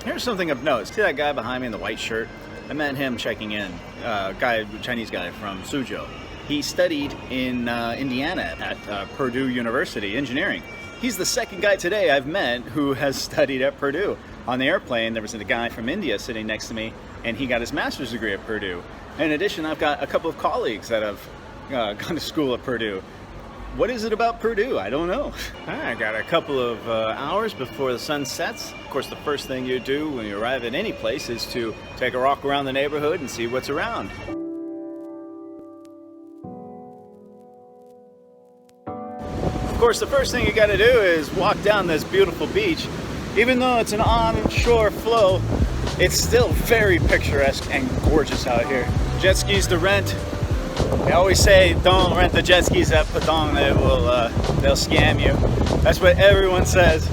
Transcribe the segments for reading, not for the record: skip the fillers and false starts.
Here's something of note. See that guy behind me in the white shirt? I met him checking in. Chinese guy from Suzhou. He studied in Indiana at Purdue University, engineering. He's the second guy today I've met who has studied at Purdue. On the airplane, there was a guy from India sitting next to me, and he got his master's degree at Purdue. In addition, I've got a couple of colleagues that have gone to school at Purdue. What is it about Purdue? I don't know. I got a couple of hours before the sun sets. Of course, the first thing you do when you arrive at any place is to take a walk around the neighborhood and see what's around. Of course, the first thing you gotta do is walk down this beautiful beach. Even though it's an onshore flow, it's still very picturesque and gorgeous out here. Jet skis to rent. They always say don't rent the jet skis at Patong, they'll scam you. That's what everyone says.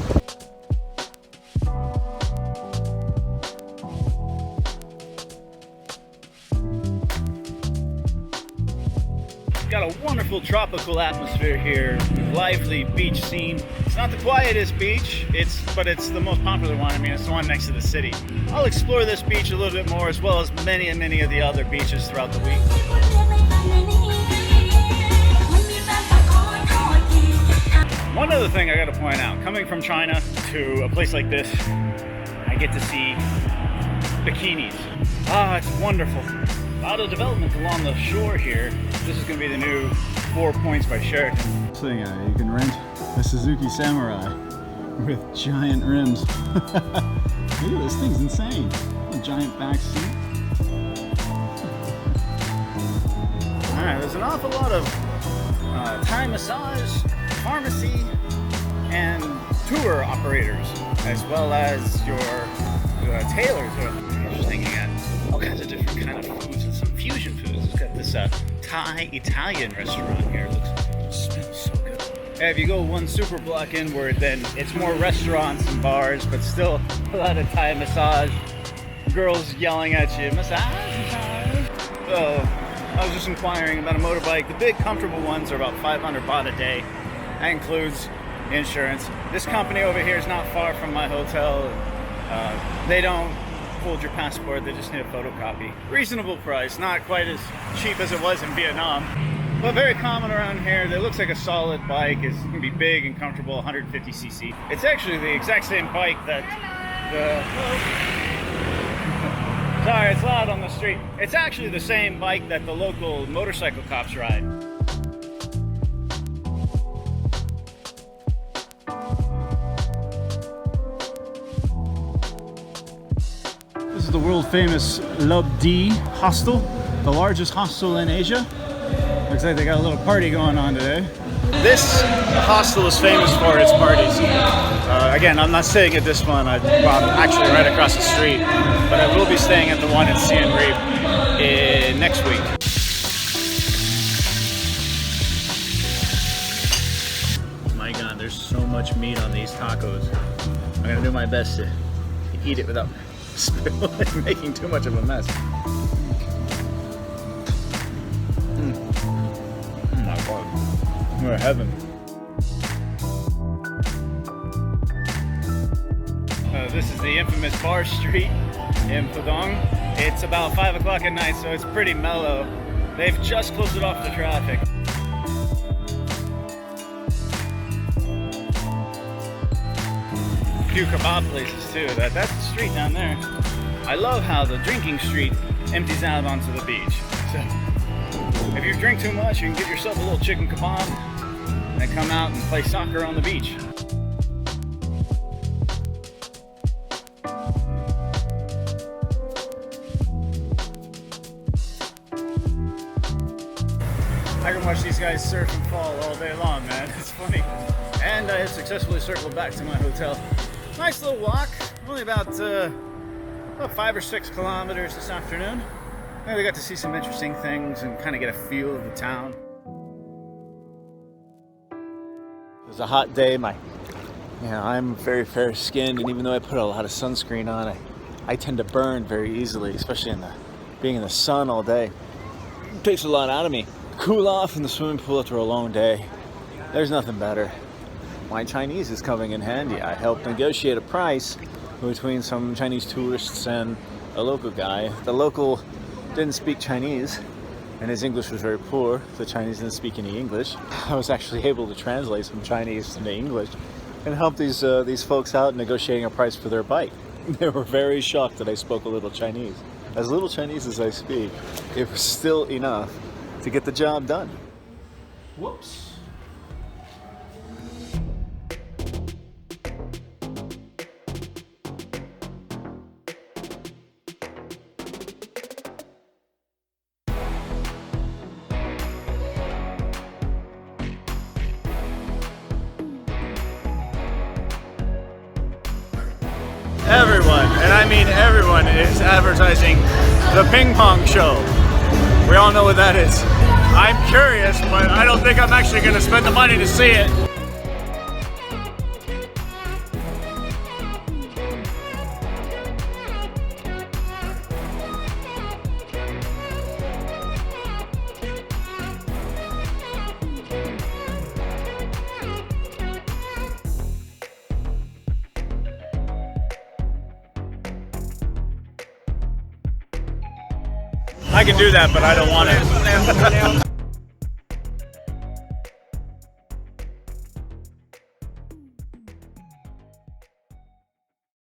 Got a wonderful tropical atmosphere here, lively beach scene. It's not the quietest beach, but it's the most popular one. I mean, it's the one next to the city. I'll explore this beach a little bit more, as well as many of the other beaches throughout the week. One other thing I gotta point out, coming from China to a place like this, I get to see bikinis. Ah, it's wonderful. A lot of development along the shore here. This is gonna be the new 4 Points by Sheraton. This thing, you can rent a Suzuki Samurai with giant rims. Look at this, thing's insane. A giant back seat. Alright, there's an awful lot of Thai massage, pharmacy, and tour operators, as well as your tailors. Interesting, you got all kinds of different kind of foods and some fusion foods. It's got this Thai-Italian restaurant here. It smells so good. And if you go one super block inward, then it's more restaurants and bars, but still a lot of Thai massage. Girls yelling at you, massage. So I was just inquiring about a motorbike. The big comfortable ones are about 500 baht a day. That includes insurance. This company over here is not far from my hotel. They don't hold your passport, they just need a photocopy. Reasonable price, not quite as cheap as it was in Vietnam, but very common around here. That looks like a solid bike. It's gonna be big and comfortable, 150cc. It's actually the exact same bike that sorry, it's loud on the street. It's actually the same bike that the local motorcycle cops ride. This is the world famous Lub D hostel, the largest hostel in Asia. Looks like they got a little party going on today. This hostel is famous for its parties. Again, I'm not staying at this one. I'm actually right across the street, but I will be staying at the one in Siem Reap next week. My God, there's so much meat on these tacos. I'm gonna do my best to eat it without spilling and making too much of a mess. My God, we're heaven. This is the infamous Bar Street in Patong. It's about 5 o'clock at night, so it's pretty mellow. They've just closed it off the traffic. A few kebab places too. That's the street down there. I love how the drinking street empties out onto the beach. So if you drink too much, you can get yourself a little chicken kebab and come out and play soccer on the beach. I can watch these guys surf and fall all day long, man. It's funny. And I have successfully circled back to my hotel. Nice little walk. Only about 5 or 6 kilometers this afternoon. I really got to see some interesting things and kind of get a feel of the town. It was a hot day. I'm very fair skinned, and even though I put a lot of sunscreen on, I tend to burn very easily, especially being in the sun all day. It takes a lot out of me. Cool off in the swimming pool after a long day. There's nothing better. My Chinese is coming in handy. I helped negotiate a price between some Chinese tourists and a local guy. The local didn't speak Chinese, and his English was very poor. The Chinese didn't speak any English. I was actually able to translate some Chinese into English and help these folks out negotiating a price for their bike. They were very shocked that I spoke a little Chinese. As little Chinese as I speak, it was still enough to get the job done. Whoops. Everyone, and I mean everyone, is advertising the ping pong show. We all know what that is. I'm curious, but I don't think I'm actually going to spend the money to see it. I can do that, but I don't want it.